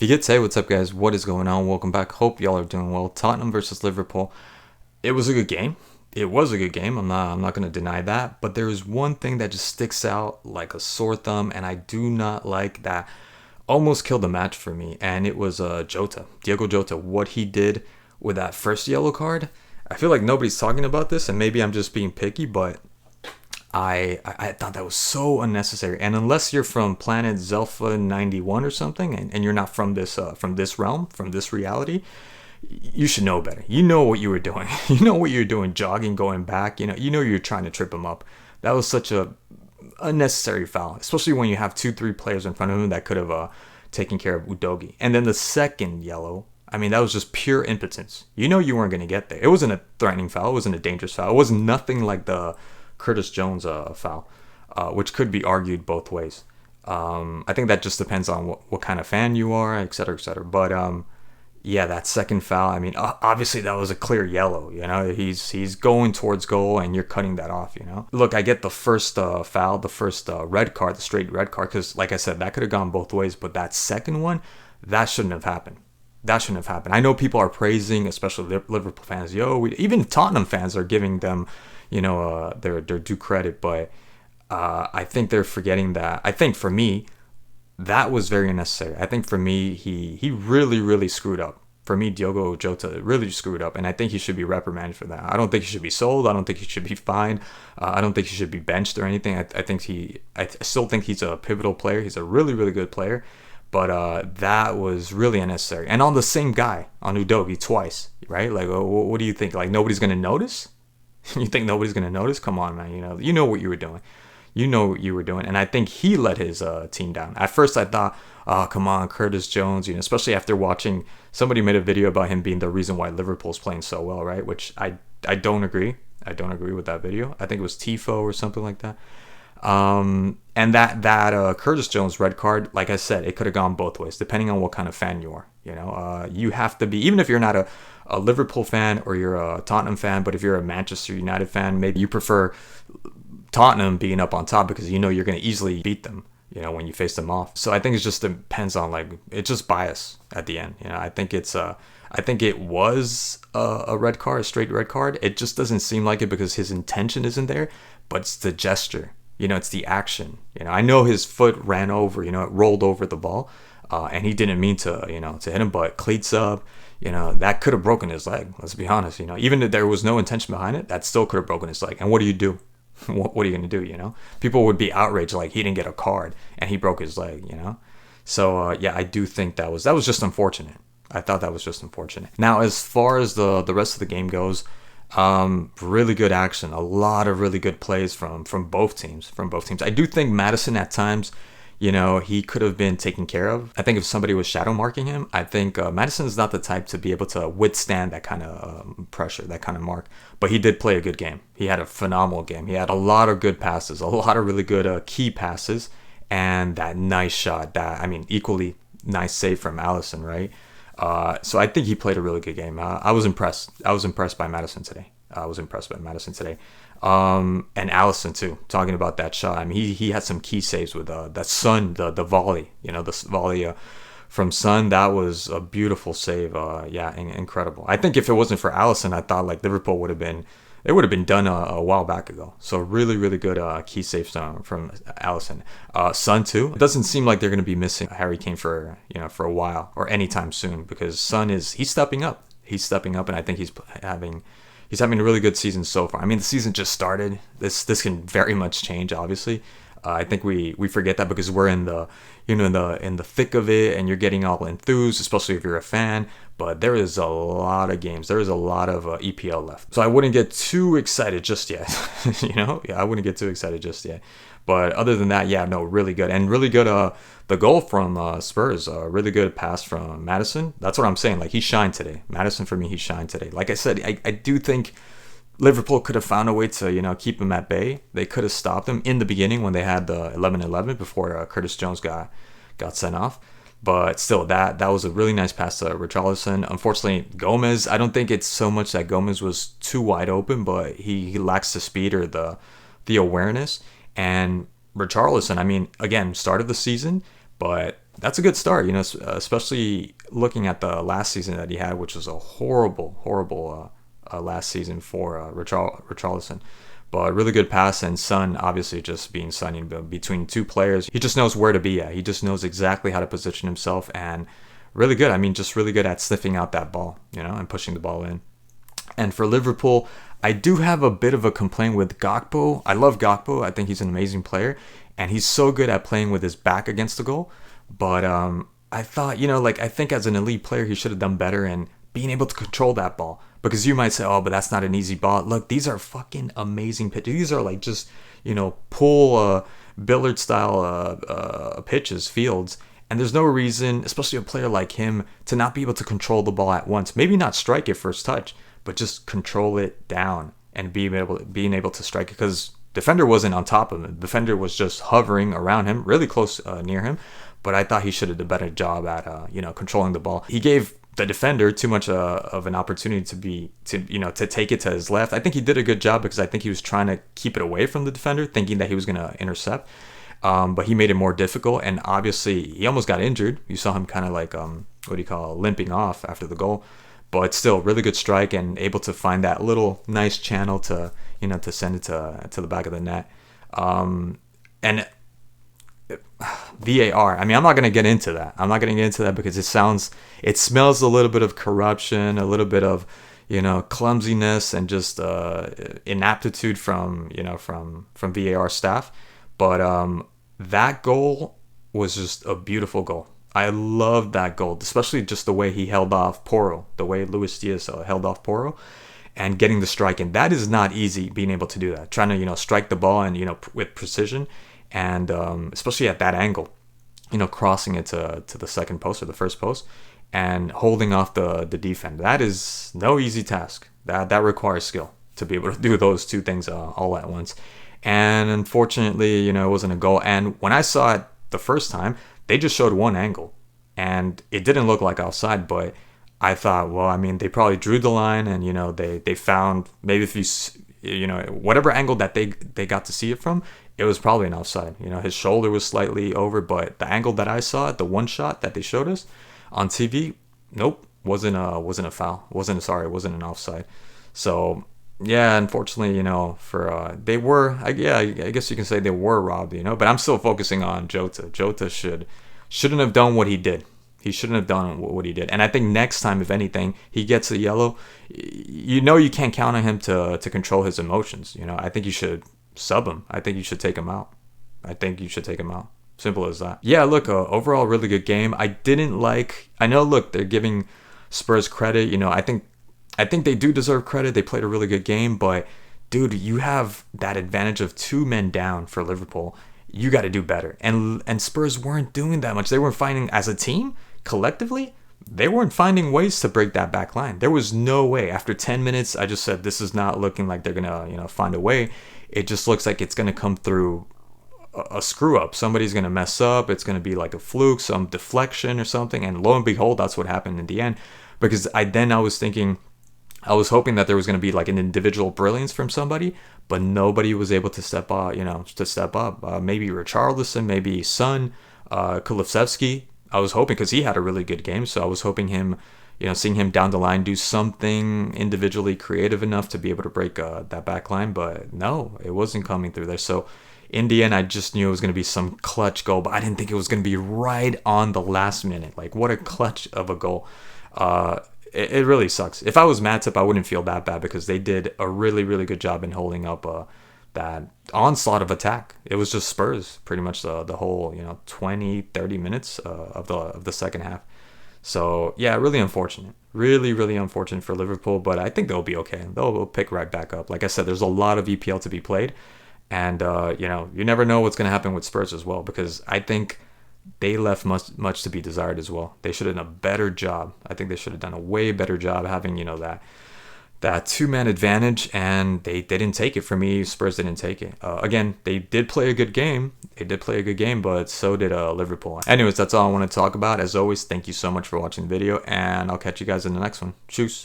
If you could say what's up, guys, what is going on? Welcome back. Hope y'all are doing well. Tottenham versus Liverpool. It was a good game. It was a good game. I'm not going to deny that. But there is one thing that just sticks out like a sore thumb, and I do not like that. Almost killed the match for me, and it was Jota, Diogo Jota. What he did with that first yellow card. I feel like nobody's talking about this, and maybe I'm just being picky, but I thought that was so unnecessary. And unless you're from planet Zelfa 91 or something, and you're not from this realm, from this reality, you should know better. You know what you were doing. You know what you're doing, jogging, going back. You know you're trying to trip him up. That was such a unnecessary foul, especially when you have 2, 3 players in front of him that could have taken care of Udogi. And then the second yellow. I mean, that was just pure impotence. You know you weren't going to get there. It wasn't a threatening foul. It wasn't a dangerous foul. It was nothing like the Curtis Jones foul, which could be argued both ways. I think that just depends on what kind of fan you are, et cetera, et cetera. But yeah, that second foul. I mean, obviously that was a clear yellow. He's going towards goal, and you're cutting that off. Look, I get the first foul, the first red card, the straight red card, because like I said, that could have gone both ways. But that second one, that shouldn't have happened. That shouldn't have happened. I know people are praising, especially Liverpool fans. Even Tottenham fans are giving them, their due credit. But I think they're forgetting that. I think for me, that was very unnecessary. I think for me, he really, really screwed up. For me, Diogo Jota really screwed up, and I think he should be reprimanded for that. I don't think he should be sold. I don't think he should be fined. I don't think he should be benched or anything. I still think he's a pivotal player. He's a really, really good player. But that was really unnecessary. And on the same guy, on Udogi, twice, right? Like, what do you think? Like, nobody's going to notice? You think nobody's going to notice? Come on, man. You know what you were doing. You know what you were doing. And I think he let his team down. At first, I thought, oh, come on, Curtis Jones, especially after watching, somebody made a video about him being the reason why Liverpool's playing so well, right? Which I don't agree. I don't agree with that video. I think it was Tifo or something like that. And that Curtis Jones red card, like I said, it could have gone both ways, depending on what kind of fan you are. You have to be, even if you're not a Liverpool fan or you're a Tottenham fan, but if you're a Manchester United fan, maybe you prefer Tottenham being up on top because you're going to easily beat them, when you face them off. So I think it just depends on it's just bias at the end. I think it was a red card, a straight red card. It just doesn't seem like it because his intention isn't there, but it's the gesture. It's the action. I know his foot ran over, it rolled over the ball, and he didn't mean to hit him, but cleats up, that could have broken his leg. Let's be honest, even if there was no intention behind it, that still could have broken his leg. And what do you do? What are you going to do? People would be outraged, like he didn't get a card and he broke his leg, So, yeah, I do think that was just unfortunate. I thought that was just unfortunate. Now, as far as the rest of the game goes, really good action, a lot of really good plays from both teams. I do think Maddison at times, he could have been taken care of. I think if somebody was shadow marking him, I think Maddison is not the type to be able to withstand that kind of pressure, that kind of mark. But he did play a good game. He had a phenomenal game. He had a lot of good passes, a lot of really good key passes, and that nice shot. Equally nice save from Alisson, right? So I think he played a really good game. I was impressed. I was impressed by Maddison today. And Alisson too. Talking about that shot, he had some key saves with that Son, the volley. The volley from Son. That was a beautiful save. Incredible. I think if it wasn't for Alisson, I thought Liverpool would have been done a while back ago. So really, really good key saves from Alisson. Son too. It doesn't seem like they're going to be missing Harry Kane for a while or anytime soon because Son he's stepping up. He's stepping up, and I think he's having a really good season so far. The season just started. This can very much change, obviously. I think we forget that because we're in the in the thick of it, and you're getting all enthused, especially if you're a fan. But there is a lot of games. There is a lot of EPL left, so I wouldn't get too excited just yet. I wouldn't get too excited just yet. But other than that, yeah, no, really good and really good. The goal from Spurs, really good pass from Maddison. That's what I'm saying. He shined today. Maddison for me, he shined today. Like I said, I do think Liverpool could have found a way to keep him at bay. They could have stopped him in the beginning when they had the 11-11 before Curtis Jones got sent off. But still, that was a really nice pass to Richarlison. Unfortunately, Gomez, I don't think it's so much that Gomez was too wide open, but he lacks the speed or the awareness. And Richarlison, again, start of the season, but that's a good start, especially looking at the last season that he had, which was a horrible, horrible last season for Richarlison. But really good pass, and Son obviously just being Sonny between two players. He just knows where to be at. He just knows exactly how to position himself, and really good. I mean, just really good at sniffing out that ball, and pushing the ball in. And for Liverpool, I do have a bit of a complaint with Gakpo. I love Gakpo. I think he's an amazing player, and he's so good at playing with his back against the goal. But I thought, I think as an elite player, he should have done better in being able to control that ball. Because you might say, oh, but that's not an easy ball. Look, these are fucking amazing pitches. These are like just, pull billiard style pitches, fields. And there's no reason, especially a player like him, to not be able to control the ball at once. Maybe not strike it first touch, but just control it down and being able to strike it. Because defender wasn't on top of him. The defender was just hovering around him, really close near him. But I thought he should have done a better job at controlling the ball. He gave the defender too much of an opportunity to take it to his left. I think he did a good job because I think he was trying to keep it away from the defender, thinking that he was going to intercept. But he made it more difficult, and obviously he almost got injured. You saw him kind of like limping off after the goal. But still, really good strike and able to find that little nice channel to send it to the back of the net. And VAR. I mean, I'm not going to get into that. I'm not going to get into that because it smells a little bit of corruption, a little bit of, clumsiness and just inaptitude from VAR staff. But that goal was just a beautiful goal. I loved that goal, especially just the way he held off Porro, the way Luis Diaz held off Porro and getting the strike in. That is not easy, being able to do that. Trying to, strike the ball and, with precision. And especially at that angle, crossing it to the second post or the first post and holding off the defender. That is no easy task. That requires skill to be able to do those two things all at once. And unfortunately, it wasn't a goal. And when I saw it the first time, they just showed one angle. And it didn't look like offside, but I thought, well, I mean, they probably drew the line and, they found maybe if you, whatever angle that they got to see it from, it was probably an offside. His shoulder was slightly over, but the angle that I saw, the one shot that they showed us on TV, nope, wasn't a foul. It wasn't an offside. So yeah, unfortunately, they were, I guess you can say they were robbed, but I'm still focusing on Jota. Jota shouldn't have done what he did. He shouldn't have done what he did. And I think next time, if anything, he gets a yellow, you can't count on him to control his emotions. I think you should sub him. I think you should take him out. Simple as that. Yeah, look, overall, really good game. I know, look, they're giving Spurs credit. I think they do deserve credit. They played a really good game, but dude, you have that advantage of 2 men down for Liverpool. You got to do better. And Spurs weren't doing that much. They weren't finding, as a team, collectively, they weren't finding ways to break that back line. There was no way. After 10 minutes, I just said, this is not looking like they're going to, find a way. It just looks like it's going to come through a screw up. Somebody's going to mess up. It's going to be like a fluke, some deflection or something. And lo and behold, that's what happened in the end. Because I was hoping that there was going to be like an individual brilliance from somebody, but nobody was able to step up, maybe Richarlison, maybe Son, Kulusevski. I was hoping, because he had a really good game, so I was hoping seeing him down the line do something individually creative enough to be able to break that back line, but no, it wasn't coming through there. So in the end, I just knew it was going to be some clutch goal, but I didn't think it was going to be right on the last minute. Like, what a clutch of a goal. It really sucks. If I was Matip, I wouldn't feel that bad because they did a really, really good job in holding up that onslaught of attack. It was just Spurs pretty much the whole 20, 30 minutes of the second half. So yeah, really unfortunate. Really, really unfortunate for Liverpool, but I think they'll be okay. They'll pick right back up. Like I said, there's a lot of EPL to be played, and you never know what's going to happen with Spurs as well, because I think they left much to be desired as well. They should have done a better job. I think they should have done a way better job having that 2-man advantage, and they didn't take it. For me, Spurs didn't take it. Again, they did play a good game. But so did Liverpool. Anyways, that's all I want to talk about. As always, thank you so much for watching the video, and I'll catch you guys in the next one. Tschüss.